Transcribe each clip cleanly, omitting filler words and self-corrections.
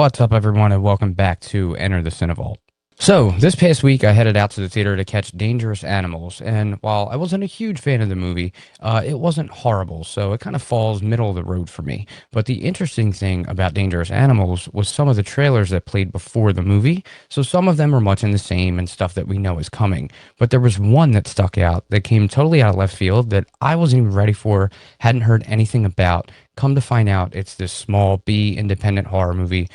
What's up, everyone, and welcome back to Enter the CineVault. So, this past week, I headed out to the theater to catch Dangerous Animals, and while I wasn't a huge fan of the movie, it wasn't horrible, so it kind of falls middle of the road for me. But the interesting thing about Dangerous Animals was some of the trailers that played before the movie, so some of them are much in the same and stuff that we know is coming. But there was one that stuck out that came totally out of left field that I wasn't even ready for, hadn't heard anything about. Come to find out, it's this small B independent horror movie,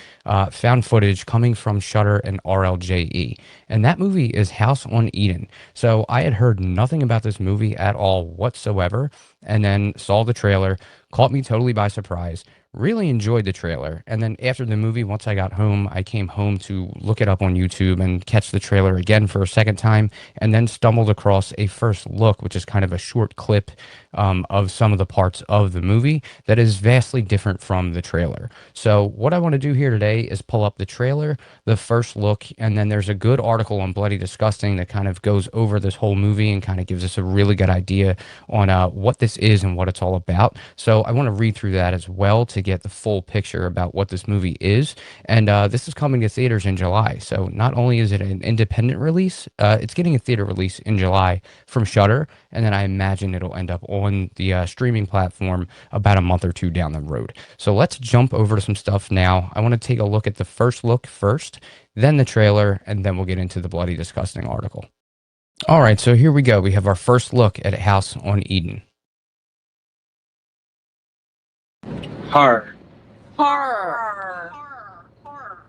found footage coming from Shudder and RLJE. And that movie is House on Eden. So I had heard nothing about this movie at all whatsoever, and then saw the trailer, caught me totally by surprise. Really enjoyed the trailer. And then after the movie, once I got home, I came home to look it up on YouTube and catch the trailer again for a second time, and then stumbled across a first look, which is kind of a short clip of some of the parts of the movie that is vastly different from the trailer. So what I want to do here today is pull up the trailer, the first look, and then there's a good article on Bloody Disgusting that kind of goes over this whole movie and kind of gives us a really good idea on what this is and what it's all about. So I want to read through that as well to get the full picture about what this movie is. And this is coming to theaters in July. So not only is it an independent release, it's getting a theater release in July from Shudder, and then I imagine it'll end up on the streaming platform about a month or two down the road. So let's jump over to some stuff now. I want to take a look at the first look first, then the trailer, and then we'll get into the Bloody Disgusting article. All right, so here we go. We have our first look at House on Eden. Horror. Horror. Horror.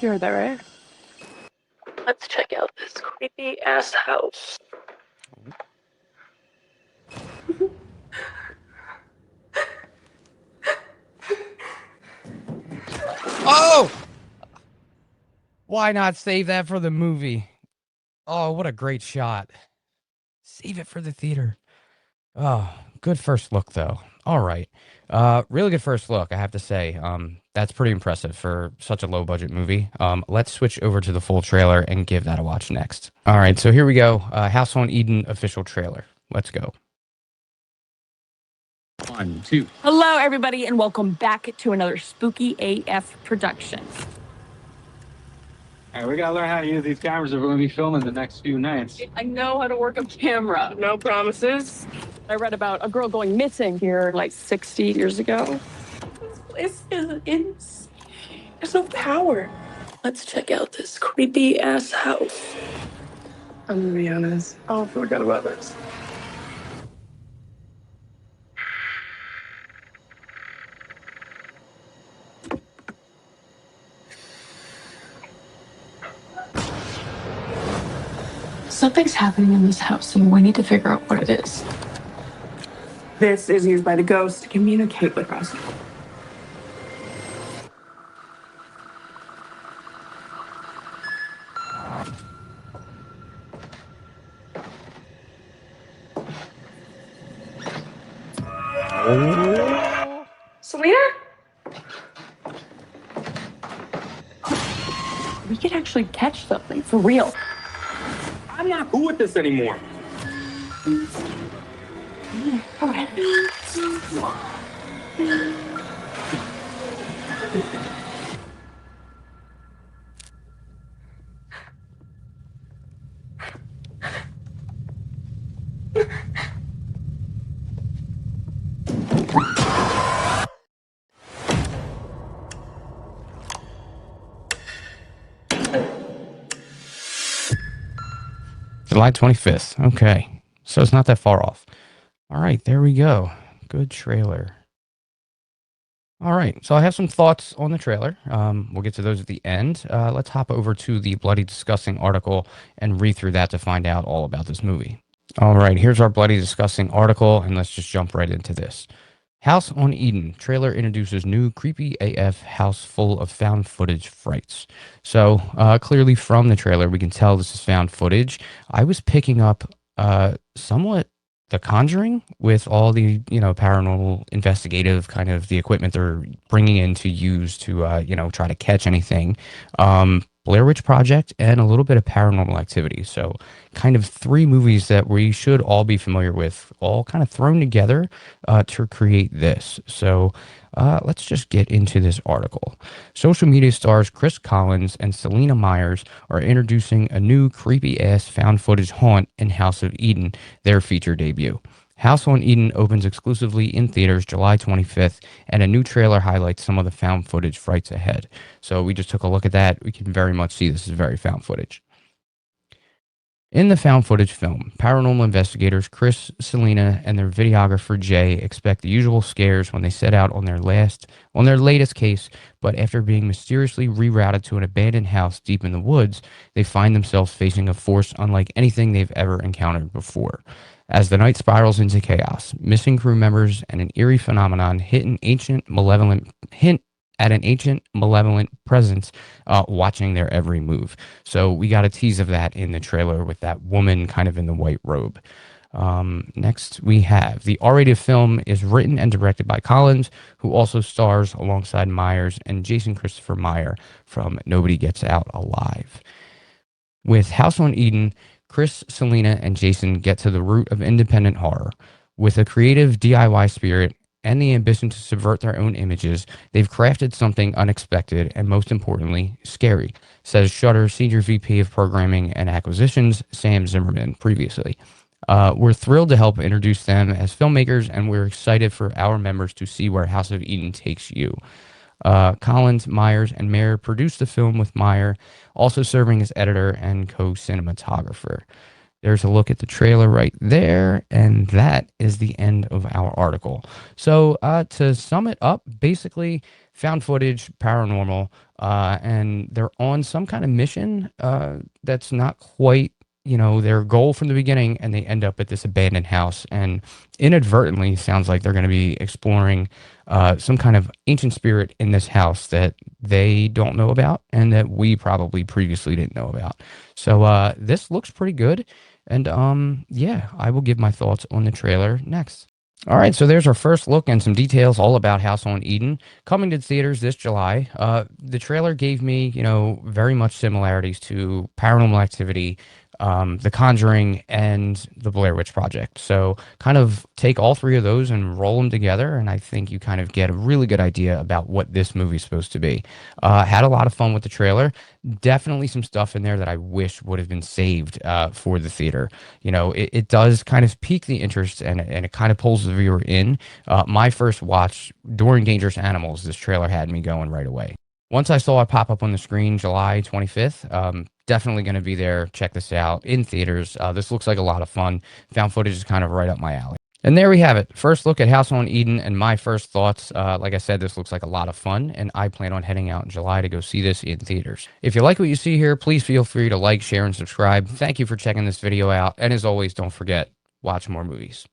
You heard that right? Let's check out this creepy ass house. Oh! Why not save that for the movie? Oh, what a great shot. Save it for the theater. Oh, good first look, though. All right. Really good first look, I have to say. That's pretty impressive for such a low-budget movie. Let's switch over to the full trailer and give that a watch next. All right, so here we go. House on Eden official trailer. Let's go. 1, 2. Hello, everybody, and welcome back to another Spooky AF production. All right, we gotta learn how to use these cameras if we're gonna be filming the next few nights. I know how to work a camera. No promises. I read about a girl going missing here like 60 years ago. This place is insane. There's no power. Let's check out this creepy ass house. I'm gonna be honest. I forgot about this. Something's happening in this house, and we need to figure out what it is. This is used by the ghost to communicate with us. Selena? We could actually catch something for real. I'm not cool with this anymore. Okay. July 25th. Okay. So it's not that far off. All right, there we go. Good trailer. All right, so I have some thoughts on the trailer. We'll get to those at the end. Let's hop over to the Bloody Disgusting article and read through that to find out all about this movie. All right, here's our Bloody Disgusting article, and let's just jump right into this. House on Eden. Trailer introduces new creepy AF house full of found footage frights. So clearly from the trailer, we can tell this is found footage. I was picking up somewhat The Conjuring with all the, paranormal investigative kind of the equipment they're bringing in to use to, try to catch anything. Blair Witch Project, and a little bit of Paranormal Activity. So kind of three movies that we should all be familiar with, all kind of thrown together to create this. So let's just get into this article. Social media stars Chris Collins and Selena Myers are introducing a new creepy-ass found footage haunt in House of Eden, their feature debut. House on Eden opens exclusively in theaters July 25th, and a new trailer highlights some of the found footage frights ahead. So we just took a look at that. We can very much see this is very found footage. In the found footage film, paranormal investigators Chris, Selena, and their videographer Jay expect the usual scares when they set out on their latest case, but after being mysteriously rerouted to an abandoned house deep in the woods, they find themselves facing a force unlike anything they've ever encountered before. As the night spirals into chaos, missing crew members and an eerie phenomenon hint at an ancient malevolent presence watching their every move. So we got a tease of that in the trailer with that woman kind of in the white robe. Next, we have the R-rated film is written and directed by Collins, who also stars alongside Myers and Jason Christopher Meyer from Nobody Gets Out Alive. With House on Eden, Chris, Selena, and Jason get to the root of independent horror. With a creative DIY spirit and the ambition to subvert their own images, they've crafted something unexpected and, most importantly, scary, says Shudder Senior VP of Programming and Acquisitions, Sam Zimmerman, previously. We're thrilled to help introduce them as filmmakers, and we're excited for our members to see where House of Eden takes you. Collins, Myers, and Mayer produced the film, with Meyer also serving as editor and co-cinematographer. There's a look at the trailer right there, and that is the end of our article. So to sum it up, basically found footage, paranormal, and they're on some kind of mission that's not quite, their goal from the beginning, and they end up at this abandoned house, and inadvertently sounds like they're going to be exploring some kind of ancient spirit in this house that they don't know about and that we probably previously didn't know about. So this looks pretty good. And yeah, I will give my thoughts on the trailer next. All right, so there's our first look and some details all about House on Eden, coming to theaters this July. The trailer gave me, very much similarities to Paranormal Activity, The Conjuring, and The Blair Witch Project. So kind of take all three of those and roll them together, and I think you kind of get a really good idea about what this movie's supposed to be. Had a lot of fun with the trailer. Definitely some stuff in there that I wish would have been saved for the theater. It does kind of pique the interest, and it kind of pulls the viewer in. My first watch during Dangerous Animals, this trailer had me going right away. Once I saw it pop up on the screen July 25th, definitely going to be there. Check this out in theaters. This looks like a lot of fun. Found footage is kind of right up my alley. And there we have it. First look at House on Eden and my first thoughts. Like I said, this looks like a lot of fun, and I plan on heading out in July to go see this in theaters. If you like what you see here, please feel free to like, share, and subscribe. Thank you for checking this video out. And as always, don't forget, watch more movies.